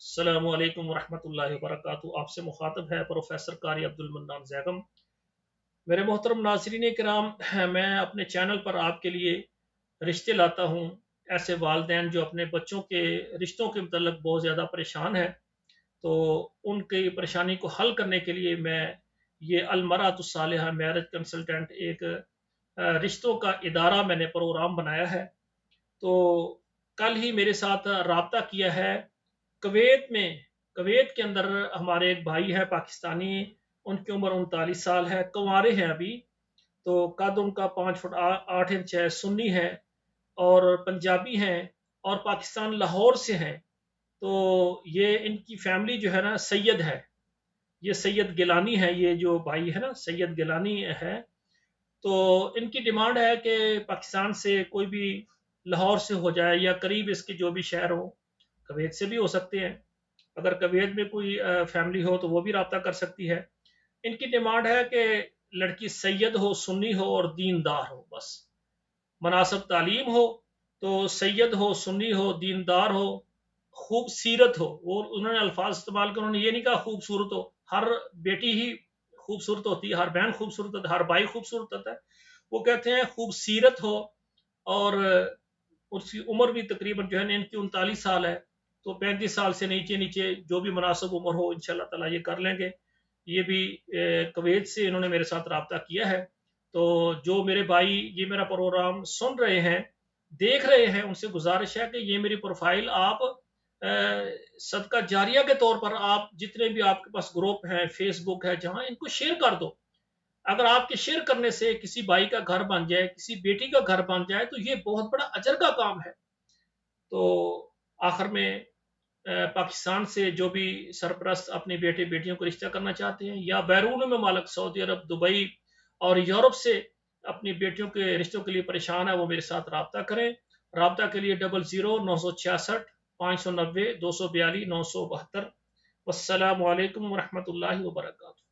السلام علیکم ورحمۃ اللہ وبرکاتہ۔ آپ سے مخاطب ہے پروفیسر قاری عبدالمنان زیغم۔ میرے محترم ناظرین کرام، میں اپنے چینل پر آپ کے لیے رشتے لاتا ہوں، ایسے والدین جو اپنے بچوں کے رشتوں کے متعلق بہت زیادہ پریشان ہیں، تو ان کی پریشانی کو حل کرنے کے لیے میں یہ المرأۃ الصالحہ میرج کنسلٹنٹ ایک رشتوں کا ادارہ میں نے پروگرام بنایا ہے۔ تو کل ہی میرے ساتھ رابطہ کیا ہے کویت کے اندر ہمارے ایک بھائی ہے پاکستانی، ان کی عمر 39 سال ہے، کنوارے ہیں ابھی، تو قد ان کا 5 فٹ 8 انچ ہے، سنی ہے اور پنجابی ہیں اور پاکستان لاہور سے ہیں۔ تو یہ ان کی فیملی جو ہے نا سید ہے، یہ سید گیلانی ہے، یہ جو بھائی ہے نا سید گیلانی ہے۔ تو ان کی ڈیمانڈ ہے کہ پاکستان سے کوئی بھی لاہور سے ہو جائے یا قریب اس کے جو بھی شہر ہو، کویت سے بھی ہو سکتے ہیں، اگر کویت میں کوئی فیملی ہو تو وہ بھی رابطہ کر سکتی ہے۔ ان کی ڈیمانڈ ہے کہ لڑکی سید ہو، سنی ہو اور دیندار ہو، بس مناسب تعلیم ہو، تو سید ہو، سنی ہو، دیندار ہو، خوبصیرت ہو۔ وہ انہوں نے الفاظ استعمال کر، انہوں نے یہ نہیں کہا خوبصورت ہو، ہر بیٹی ہی خوبصورت ہوتی ہے، ہر بہن خوبصورت ہوتا ہے، ہر بھائی خوبصورت ہوتا ہے، وہ کہتے ہیں خوبصیرت ہو، اور اس کی عمر بھی تقریباً جو ہے نا ان کی 39 سال ہے، تو 35 سال سے نیچے نیچے جو بھی مناسب عمر ہو انشاءاللہ تعالیٰ یہ کر لیں گے۔ یہ بھی کویت سے انہوں نے میرے ساتھ رابطہ کیا ہے۔ تو جو میرے بھائی یہ میرا پروگرام سن رہے ہیں، دیکھ رہے ہیں، ان سے گزارش ہے کہ یہ میری پروفائل آپ صدقہ جاریہ کے طور پر آپ جتنے بھی آپ کے پاس گروپ ہیں، فیس بک ہے جہاں، ان کو شیئر کر دو۔ اگر آپ کے شیئر کرنے سے کسی بھائی کا گھر بن جائے، کسی بیٹی کا گھر بن جائے، تو یہ بہت بڑا اجر کا کام ہے۔ تو آخر میں پاکستان سے جو بھی سرپرست اپنے بیٹے بیٹیوں کو رشتہ کرنا چاہتے ہیں، یا بیرون ممالک سعودی عرب، دبئی اور یورپ سے اپنی بیٹیوں کے رشتوں کے لیے پریشان ہے، وہ میرے ساتھ رابطہ کریں۔ رابطہ کے لیے 00 966 590 242 972۔ والسلام علیکم ورحمۃ اللہ وبرکاتہ۔